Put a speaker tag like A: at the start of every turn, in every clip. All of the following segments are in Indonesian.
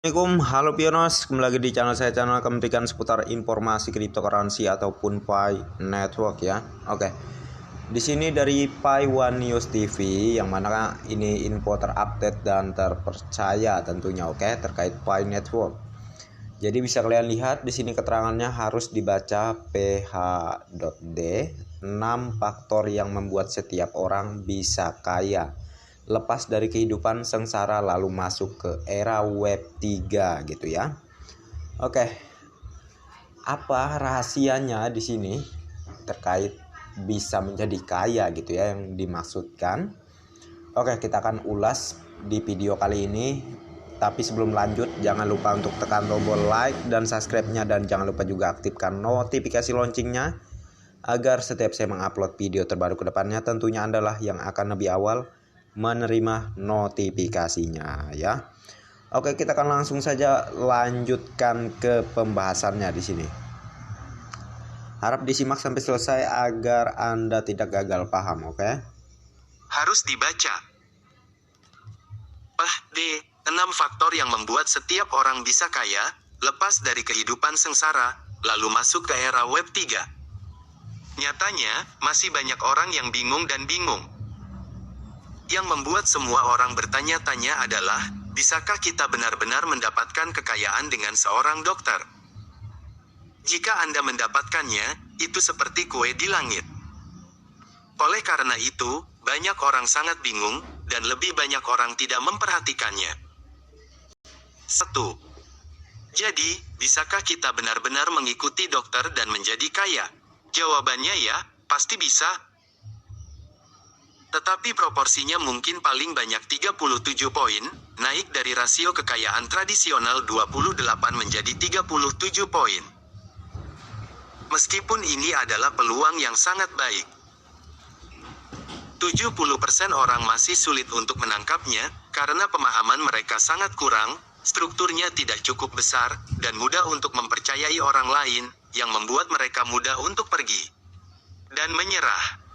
A: Assalamualaikum, halo Pionos, kembali lagi di channel saya, channel akan memberikan seputar informasi cryptocurrency ataupun Pi Network ya. Oke, di sini dari Pi One News TV, yang mana ini info terupdate dan terpercaya tentunya, oke, terkait Pi Network. Jadi bisa kalian lihat di sini keterangannya harus dibaca PH.D, 6 faktor yang membuat setiap orang bisa kaya lepas dari kehidupan sengsara lalu masuk ke era web 3 gitu ya. Oke. Apa rahasianya di sini terkait bisa menjadi kaya gitu ya yang dimaksudkan? Oke, kita akan ulas di video kali ini. Tapi sebelum lanjut, jangan lupa untuk tekan tombol like dan subscribe-nya, dan jangan lupa juga aktifkan notifikasi loncengnya agar setiap saya mengupload video terbaru ke depannya tentunya Anda yang akan lebih awal menerima notifikasinya ya. Oke, kita akan langsung saja lanjutkan ke pembahasannya di sini. Harap disimak sampai selesai agar Anda tidak gagal paham, oke?
B: Harus dibaca. D. 6 faktor yang membuat setiap orang bisa kaya, lepas dari kehidupan sengsara, lalu masuk ke era web 3. Nyatanya, masih banyak orang yang bingung dan bingung. Yang membuat semua orang bertanya-tanya adalah, bisakah kita benar-benar mendapatkan kekayaan dengan seorang dokter? Jika Anda mendapatkannya, itu seperti kue di langit. Oleh karena itu, banyak orang sangat bingung, dan lebih banyak orang tidak memperhatikannya. 1. Jadi, bisakah kita benar-benar mengikuti dokter dan menjadi kaya? Jawabannya ya, pasti bisa. Tetapi proporsinya mungkin paling banyak 37 poin, naik dari rasio kekayaan tradisional 28 menjadi 37 poin. Meskipun ini adalah peluang yang sangat baik, 70% orang masih sulit untuk menangkapnya, karena pemahaman mereka sangat kurang, strukturnya tidak cukup besar, dan mudah untuk mempercayai orang lain, yang membuat mereka mudah untuk pergi dan menyerah.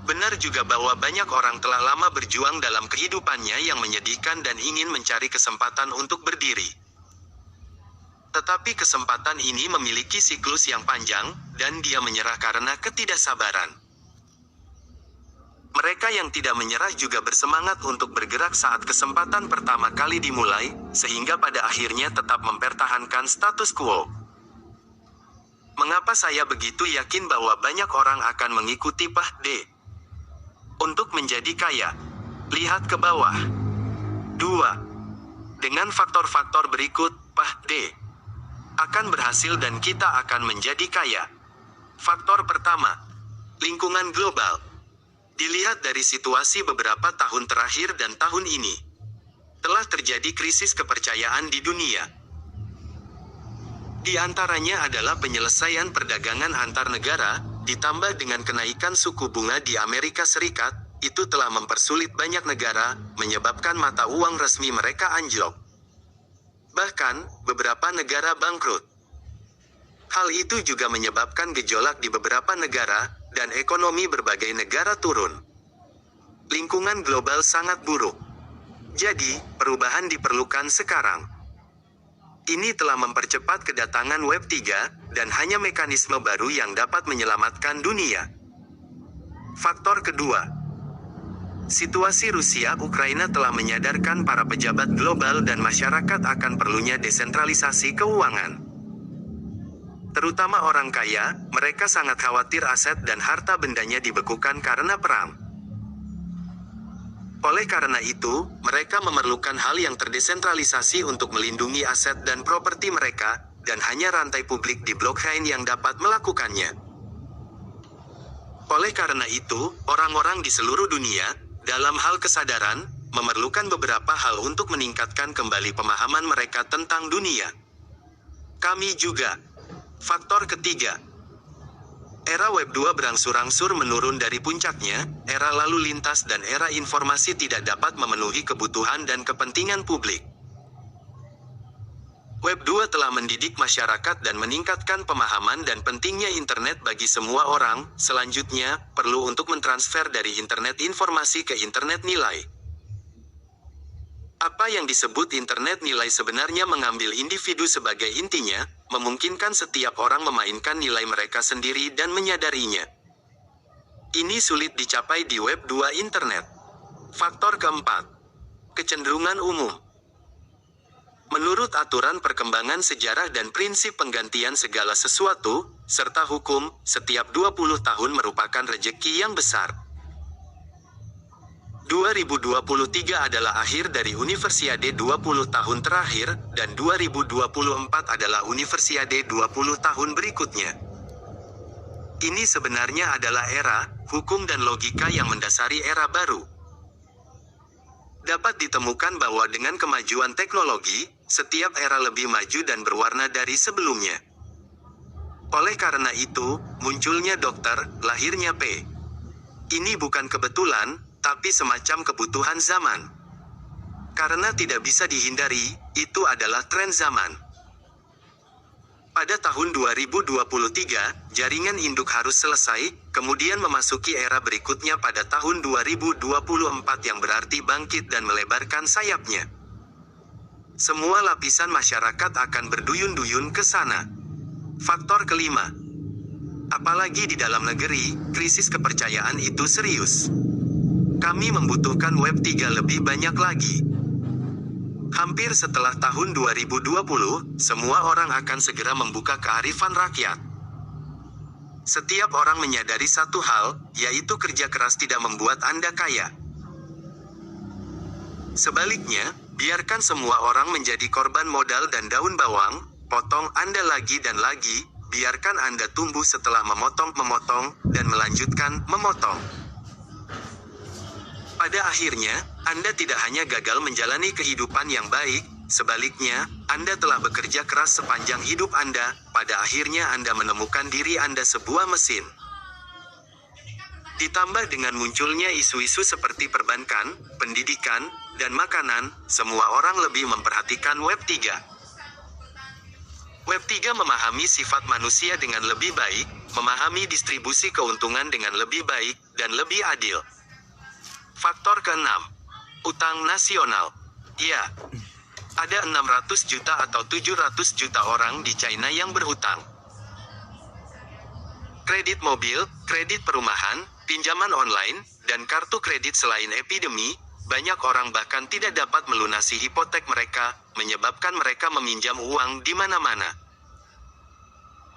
B: Benar juga bahwa banyak orang telah lama berjuang dalam kehidupannya yang menyedihkan dan ingin mencari kesempatan untuk berdiri. Tetapi kesempatan ini memiliki siklus yang panjang, dan dia menyerah karena ketidaksabaran. Mereka yang tidak menyerah juga bersemangat untuk bergerak saat kesempatan pertama kali dimulai, sehingga pada akhirnya tetap mempertahankan status quo. Mengapa saya begitu yakin bahwa banyak orang akan mengikuti D? Untuk menjadi kaya, lihat ke bawah. 2. Dengan faktor-faktor berikut, D akan berhasil dan kita akan menjadi kaya. Faktor pertama, lingkungan global. Dilihat dari situasi beberapa tahun terakhir dan tahun ini, telah terjadi krisis kepercayaan di dunia. Di antaranya adalah penyelesaian perdagangan antar negara, ditambah dengan kenaikan suku bunga di Amerika Serikat, itu telah mempersulit banyak negara, menyebabkan mata uang resmi mereka anjlok. Bahkan, beberapa negara bangkrut. Hal itu juga menyebabkan gejolak di beberapa negara, dan ekonomi berbagai negara turun. Lingkungan global sangat buruk. Jadi, perubahan diperlukan sekarang. Ini telah mempercepat kedatangan web 3, dan hanya mekanisme baru yang dapat menyelamatkan dunia. Faktor kedua, situasi Rusia-Ukraina telah menyadarkan para pejabat global dan masyarakat akan perlunya desentralisasi keuangan. Terutama orang kaya, mereka sangat khawatir aset dan harta bendanya dibekukan karena perang. Oleh karena itu, mereka memerlukan hal yang terdesentralisasi untuk melindungi aset dan properti mereka, dan hanya rantai publik di blockchain yang dapat melakukannya. Oleh karena itu, orang-orang di seluruh dunia, dalam hal kesadaran, memerlukan beberapa hal untuk meningkatkan kembali pemahaman mereka tentang dunia. Kami juga. Faktor ketiga, era web 2 berangsur-angsur menurun dari puncaknya, era lalu lintas dan era informasi tidak dapat memenuhi kebutuhan dan kepentingan publik. Web 2 telah mendidik masyarakat dan meningkatkan pemahaman dan pentingnya internet bagi semua orang. Selanjutnya, perlu untuk mentransfer dari internet informasi ke internet nilai. Apa yang disebut internet nilai sebenarnya mengambil individu sebagai intinya, memungkinkan setiap orang memainkan nilai mereka sendiri dan menyadarinya. Ini sulit dicapai di web 2 internet. Faktor keempat, kecenderungan umum. Menurut aturan perkembangan sejarah dan prinsip penggantian segala sesuatu, serta hukum, setiap 20 tahun merupakan rejeki yang besar. 2023 adalah akhir dari Universiade 20 tahun terakhir, dan 2024 adalah Universiade 20 tahun berikutnya. Ini sebenarnya adalah era, hukum dan logika yang mendasari era baru. Dapat ditemukan bahwa dengan kemajuan teknologi, setiap era lebih maju dan berwarna dari sebelumnya. Oleh karena itu, munculnya dokter, lahirnya P. Ini bukan kebetulan, tapi semacam kebutuhan zaman. Karena tidak bisa dihindari, itu adalah tren zaman. Pada tahun 2023, jaringan induk harus selesai, kemudian memasuki era berikutnya pada tahun 2024 yang berarti bangkit dan melebarkan sayapnya. Semua lapisan masyarakat akan berduyun-duyun ke sana. Faktor kelima. Apalagi di dalam negeri, krisis kepercayaan itu serius. Kami membutuhkan web 3 lebih banyak lagi. Hampir setelah tahun 2020, semua orang akan segera membuka kearifan rakyat. Setiap orang menyadari satu hal, yaitu kerja keras tidak membuat Anda kaya. Sebaliknya, biarkan semua orang menjadi korban modal dan daun bawang, potong Anda lagi dan lagi, biarkan Anda tumbuh setelah memotong, dan melanjutkan memotong. Pada akhirnya, Anda tidak hanya gagal menjalani kehidupan yang baik, sebaliknya, Anda telah bekerja keras sepanjang hidup Anda, pada akhirnya Anda menemukan diri Anda sebuah mesin. Ditambah dengan munculnya isu-isu seperti perbankan, pendidikan, dan makanan, semua orang lebih memperhatikan web 3. Web 3 memahami sifat manusia dengan lebih baik, memahami distribusi keuntungan dengan lebih baik, dan lebih adil. Faktor keenam, utang nasional. Ya, ada 600 juta atau 700 juta orang di China yang berhutang. Kredit mobil, kredit perumahan, pinjaman online, dan kartu kredit selain epidemi, banyak orang bahkan tidak dapat melunasi hipotek mereka, menyebabkan mereka meminjam uang di mana-mana.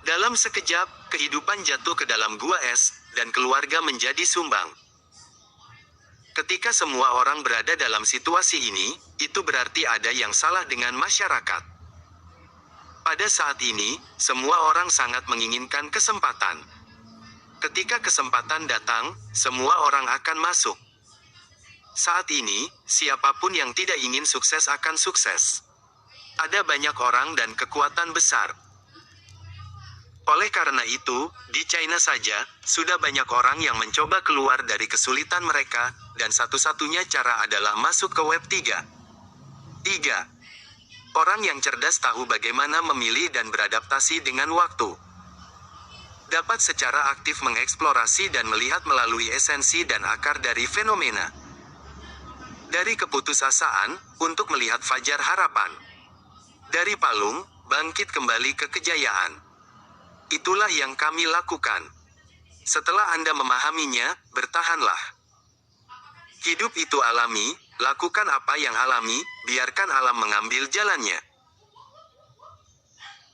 B: Dalam sekejap, kehidupan jatuh ke dalam gua es, dan keluarga menjadi sumbang. Ketika semua orang berada dalam situasi ini, itu berarti ada yang salah dengan masyarakat. Pada saat ini, semua orang sangat menginginkan kesempatan. Ketika kesempatan datang, semua orang akan masuk. Saat ini, siapapun yang tidak ingin sukses akan sukses. Ada banyak orang dan kekuatan besar. Oleh karena itu, di China saja, sudah banyak orang yang mencoba keluar dari kesulitan mereka, dan satu-satunya cara adalah masuk ke web 3. 3. Orang yang cerdas tahu bagaimana memilih dan beradaptasi dengan waktu. Dapat secara aktif mengeksplorasi dan melihat melalui esensi dan akar dari fenomena. Dari keputusasaan, untuk melihat fajar harapan. Dari palung, bangkit kembali ke kejayaan. Itulah yang kami lakukan. Setelah Anda memahaminya, bertahanlah. Hidup itu alami, lakukan apa yang alami, biarkan alam mengambil jalannya.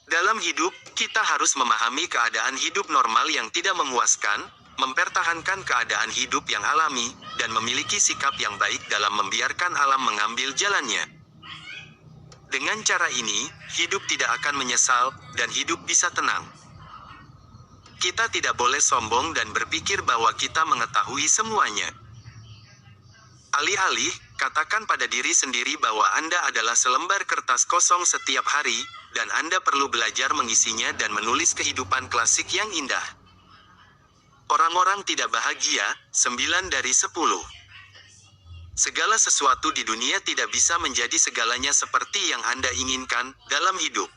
B: Dalam hidup, kita harus memahami keadaan hidup normal yang tidak memuaskan, mempertahankan keadaan hidup yang alami, dan memiliki sikap yang baik dalam membiarkan alam mengambil jalannya. Dengan cara ini, hidup tidak akan menyesal, dan hidup bisa tenang. Kita tidak boleh sombong dan berpikir bahwa kita mengetahui semuanya. Alih-alih, katakan pada diri sendiri bahwa Anda adalah selembar kertas kosong setiap hari, dan Anda perlu belajar mengisinya dan menulis kehidupan klasik yang indah. Orang-orang tidak bahagia, 9 dari 10. Segala sesuatu di dunia tidak bisa menjadi segalanya seperti yang Anda inginkan dalam hidup.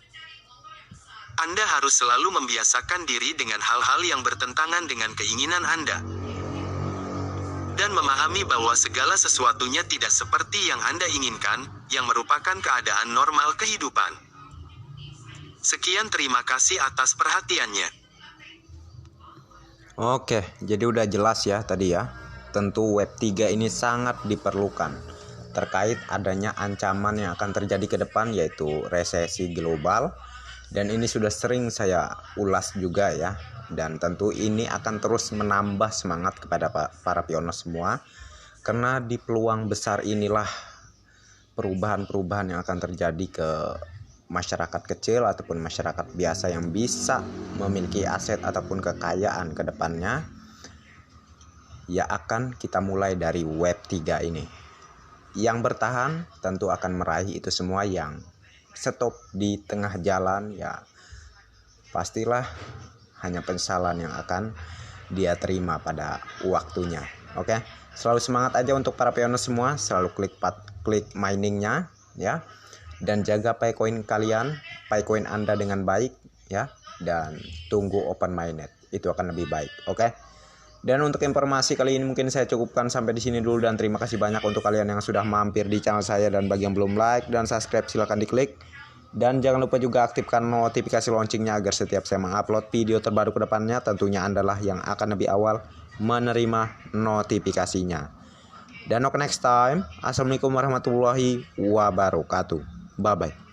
B: Anda harus selalu membiasakan diri dengan hal-hal yang bertentangan dengan keinginan Anda. dan memahami bahwa segala sesuatunya tidak seperti yang Anda inginkan, yang merupakan keadaan normal kehidupan. Sekian, terima kasih atas perhatiannya.
A: Oke, jadi udah jelas ya tadi ya. Tentu Web 3 ini sangat diperlukan terkait adanya ancaman yang akan terjadi ke depan, yaitu resesi global. Dan ini sudah sering saya ulas juga ya. Dan tentu ini akan terus menambah semangat kepada para pioner semua, karena di peluang besar inilah perubahan-perubahan yang akan terjadi ke masyarakat kecil ataupun masyarakat biasa yang bisa memiliki aset ataupun kekayaan ke depannya. Ya, akan kita mulai dari Web 3 ini. Yang bertahan tentu akan meraih itu semua, yang stop di tengah jalan ya pastilah hanya penyesalan yang akan dia terima pada waktunya. Oke, selalu semangat aja untuk para pioner semua, selalu klik miningnya ya, dan jaga Picoin kalian, Picoin Anda dengan baik ya, dan tunggu open mainnet, itu akan lebih baik. Oke. Dan untuk informasi kali ini mungkin saya cukupkan sampai di sini dulu, dan terima kasih banyak untuk kalian yang sudah mampir di channel saya, dan bagi yang belum like dan subscribe silahkan diklik. Dan jangan lupa juga aktifkan notifikasi loncengnya agar setiap saya mengupload video terbaru ke depannya, tentunya Andalah yang akan lebih awal menerima notifikasinya. Dan next time, assalamualaikum warahmatullahi wabarakatuh. Bye bye.